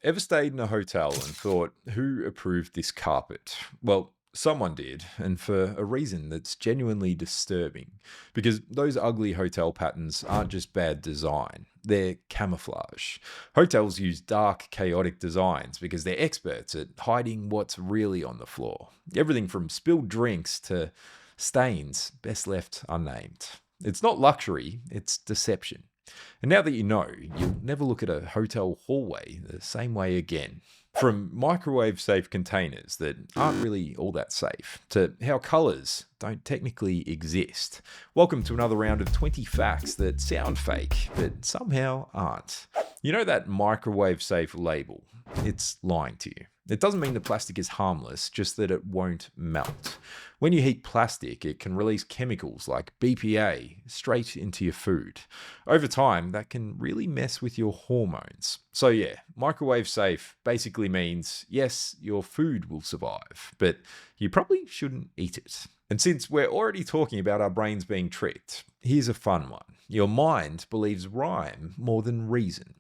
Ever stayed in a hotel and thought, who approved this carpet? Well, someone did, and for a reason that's genuinely disturbing. Because those ugly hotel patterns aren't just bad design, they're camouflage. Hotels use dark, chaotic designs because they're experts at hiding what's really on the floor. Everything from spilled drinks to stains, best left unnamed. It's not luxury, it's deception. And now that you know, you'll never look at a hotel hallway the same way again. From microwave safe containers that aren't really all that safe, to how colours don't technically exist. Welcome to another round of 20 facts that sound fake, but somehow aren't. You know that microwave safe label? It's lying to you. It doesn't mean the plastic is harmless, just that it won't melt. When you heat plastic, it can release chemicals like BPA straight into your food. Over time, that can really mess with your hormones. So yeah, microwave safe basically means, yes, your food will survive, but you probably shouldn't eat it. And since we're already talking about our brains being tricked, here's a fun one. Your mind believes rhyme more than reason.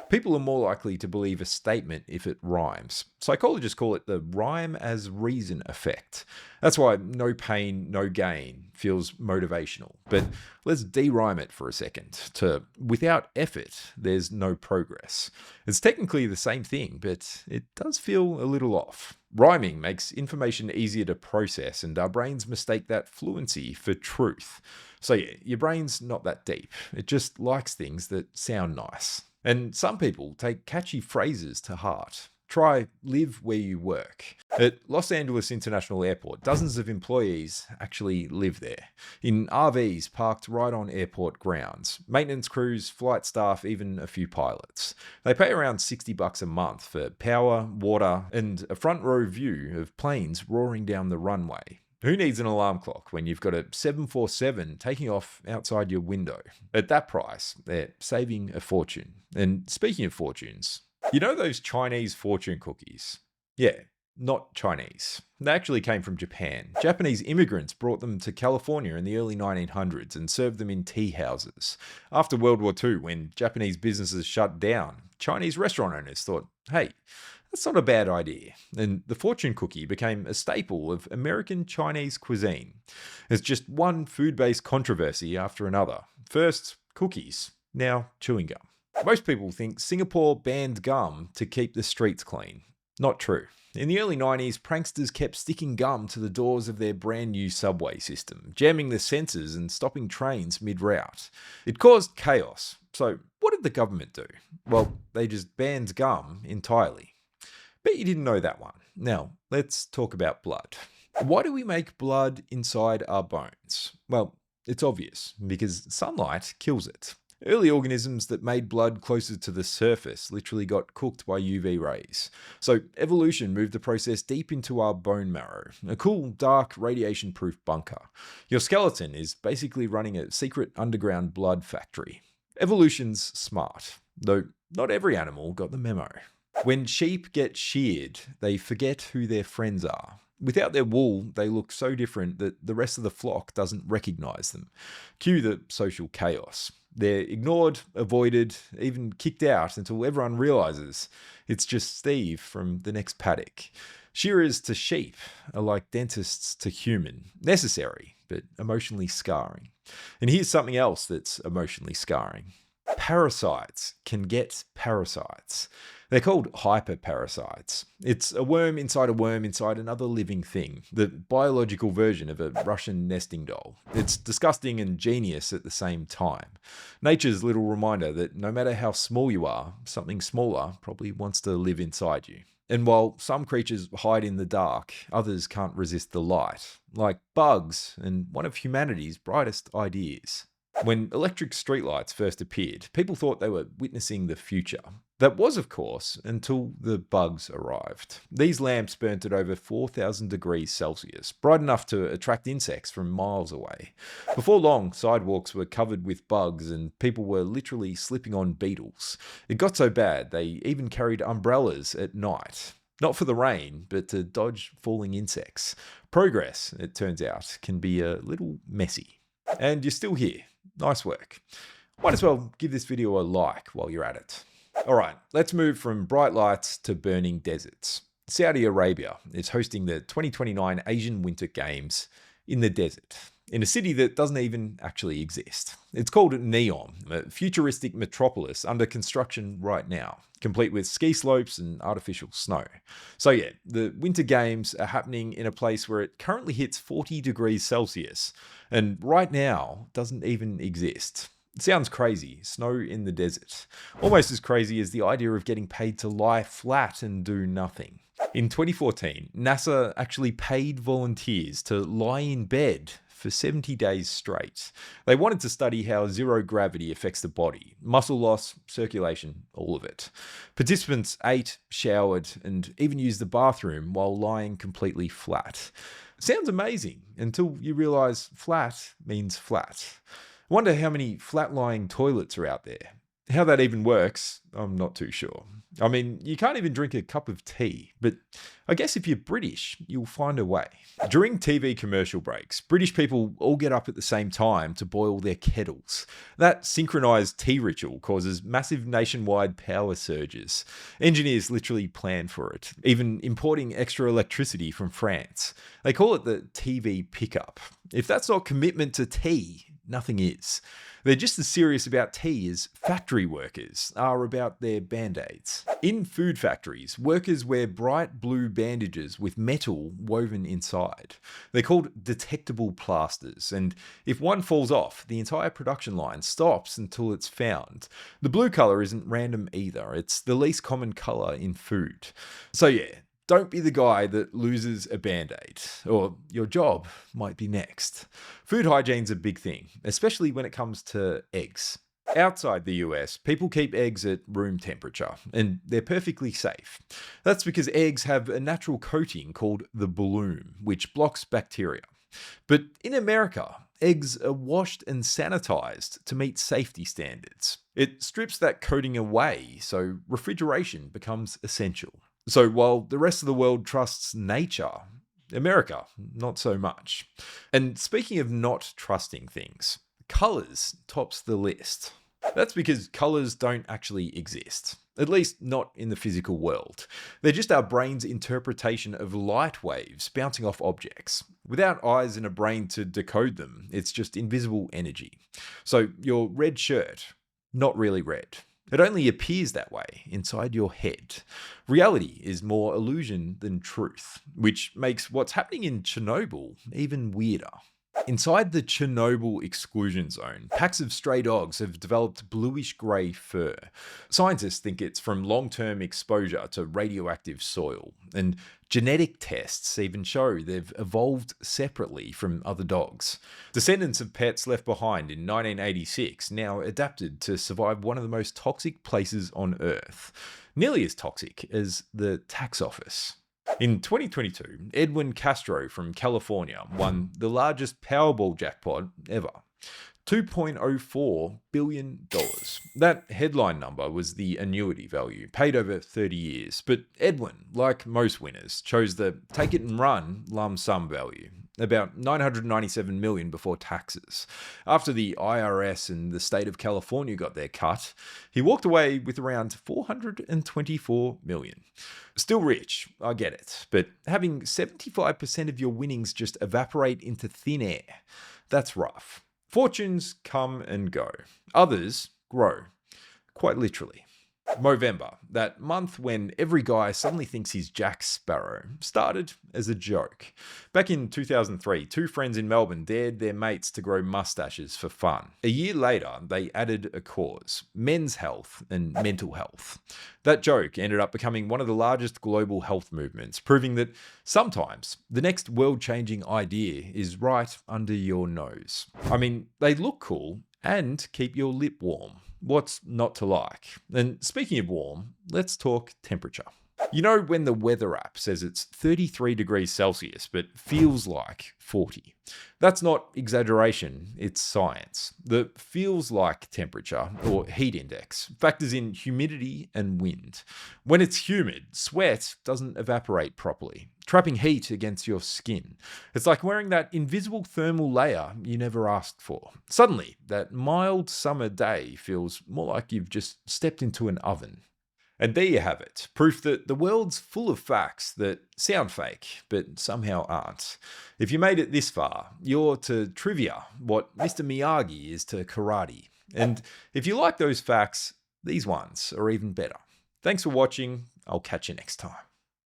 People are more likely to believe a statement if it rhymes. Psychologists call it the rhyme as reason effect. That's why no pain, no gain feels motivational. But let's de-rhyme it for a second to without effort, there's no progress. It's technically the same thing, but it does feel a little off. Rhyming makes information easier to process, and our brains mistake that fluency for truth. So yeah, your brain's not that deep. It just likes things that sound nice. And some people take catchy phrases to heart. Try live where you work. At Los Angeles International Airport, dozens of employees actually live there, in RVs parked right on airport grounds. Maintenance crews, flight staff, even a few pilots. They pay around $60 a month for power, water, and a front row view of planes roaring down the runway. Who needs an alarm clock when you've got a 747 taking off outside your window? At that price, they're saving a fortune. And speaking of fortunes, you know those Chinese fortune cookies? Yeah, not Chinese. They actually came from Japan. Japanese immigrants brought them to California in the early 1900s and served them in tea houses. After World War II, when Japanese businesses shut down, Chinese restaurant owners thought, hey, that's not a bad idea. And the fortune cookie became a staple of American Chinese cuisine. It's just one food-based controversy after another. First, cookies. Now, chewing gum. Most people think Singapore banned gum to keep the streets clean. Not true. In the early 90s, pranksters kept sticking gum to the doors of their brand new subway system, jamming the sensors and stopping trains mid-route. It caused chaos. So what did the government do? Well, they just banned gum entirely. Bet you didn't know that one. Now, let's talk about blood. Why do we make blood inside our bones? Well, it's obvious, because sunlight kills it. Early organisms that made blood closer to the surface literally got cooked by UV rays. So evolution moved the process deep into our bone marrow, a cool, dark, radiation-proof bunker. Your skeleton is basically running a secret underground blood factory. Evolution's smart, though not every animal got the memo. When sheep get sheared, they forget who their friends are. Without their wool, they look so different that the rest of the flock doesn't recognize them. Cue the social chaos. They're ignored, avoided, even kicked out until everyone realizes it's just Steve from the next paddock. Shearers to sheep are like dentists to human. Necessary, but emotionally scarring. And here's something else that's emotionally scarring. Parasites can get parasites. They're called hyperparasites. It's a worm inside another living thing, the biological version of a Russian nesting doll. It's disgusting and genius at the same time. Nature's little reminder that no matter how small you are, something smaller probably wants to live inside you. And while some creatures hide in the dark, others can't resist the light, like bugs and one of humanity's brightest ideas. When electric streetlights first appeared, people thought they were witnessing the future. That was, of course, until the bugs arrived. These lamps burnt at over 4,000 degrees Celsius, bright enough to attract insects from miles away. Before long, sidewalks were covered with bugs and people were literally slipping on beetles. It got so bad, they even carried umbrellas at night. Not for the rain, but to dodge falling insects. Progress, it turns out, can be a little messy. And you're still here. Nice work. Might as well give this video a like while you're at it. All right, let's move from bright lights to burning deserts. Saudi Arabia is hosting the 2029 Asian Winter Games in the desert, in a city that doesn't even actually exist. It's called Neom, a futuristic metropolis under construction right now, complete with ski slopes and artificial snow. So yeah, the Winter Games are happening in a place where it currently hits 40 degrees Celsius, and right now doesn't even exist. It sounds crazy, snow in the desert. Almost as crazy as the idea of getting paid to lie flat and do nothing. In 2014, NASA actually paid volunteers to lie in bed for 70 days straight. They wanted to study how zero gravity affects the body, muscle loss, circulation, all of it. Participants ate, showered, and even used the bathroom while lying completely flat. Sounds amazing until you realize flat means flat. I wonder how many flat-lying toilets are out there. How that even works, I'm not too sure. I mean, you can't even drink a cup of tea, but I guess if you're British, you'll find a way. During TV commercial breaks, British people all get up at the same time to boil their kettles. That synchronized tea ritual causes massive nationwide power surges. Engineers literally plan for it, even importing extra electricity from France. They call it the TV pickup. If that's not commitment to tea, nothing is. They're just as serious about tea as factory workers are about their band-aids. In food factories, workers wear bright blue bandages with metal woven inside. They're called detectable plasters, and if one falls off, the entire production line stops until it's found. The blue colour isn't random either, it's the least common colour in food. So yeah, don't be the guy that loses a band-aid, or your job might be next. Food hygiene's a big thing, especially when it comes to eggs. Outside the US, people keep eggs at room temperature, and they're perfectly safe. That's because eggs have a natural coating called the bloom, which blocks bacteria. But in America, eggs are washed and sanitized to meet safety standards. It strips that coating away, so refrigeration becomes essential. So while the rest of the world trusts nature, America, not so much. And speaking of not trusting things, colours tops the list. That's because colours don't actually exist, at least not in the physical world. They're just our brain's interpretation of light waves bouncing off objects. Without eyes and a brain to decode them, it's just invisible energy. So your red shirt, not really red. It only appears that way inside your head. Reality is more illusion than truth, which makes what's happening in Chernobyl even weirder. Inside the Chernobyl exclusion zone, packs of stray dogs have developed bluish-grey fur. Scientists think it's from long-term exposure to radioactive soil, and genetic tests even show they've evolved separately from other dogs. Descendants of pets left behind in 1986 now adapted to survive one of the most toxic places on Earth. Nearly as toxic as the tax office. In 2022, Edwin Castro from California won the largest Powerball jackpot ever. $2.04 billion. That headline number was the annuity value, paid over 30 years. But Edwin, like most winners, chose the take it and run lump sum value, about $997 million before taxes. After the IRS and the state of California got their cut, he walked away with around $424 million. Still rich, I get it, but having 75% of your winnings just evaporate into thin air, that's rough. Fortunes come and go. Others grow. Quite literally. Movember, that month when every guy suddenly thinks he's Jack Sparrow, started as a joke. Back in 2003, two friends in Melbourne dared their mates to grow mustaches for fun. A year later, they added a cause: men's health and mental health. That joke ended up becoming one of the largest global health movements, proving that sometimes the next world-changing idea is right under your nose. I mean, they look cool and keep your lip warm. What's not to like? And speaking of warm, let's talk temperature. You know when the weather app says it's 33 degrees Celsius but feels like 40? That's not exaggeration, it's science. The feels like temperature, or heat index, factors in humidity and wind. When it's humid, sweat doesn't evaporate properly. trapping heat against your skin. It's like wearing that invisible thermal layer you never asked for. Suddenly, that mild summer day feels more like you've just stepped into an oven. And there you have it, proof that the world's full of facts that sound fake, but somehow aren't. If you made it this far, you're to trivia what Mr. Miyagi is to karate. And if you like those facts, these ones are even better. Thanks for watching. I'll catch you next time.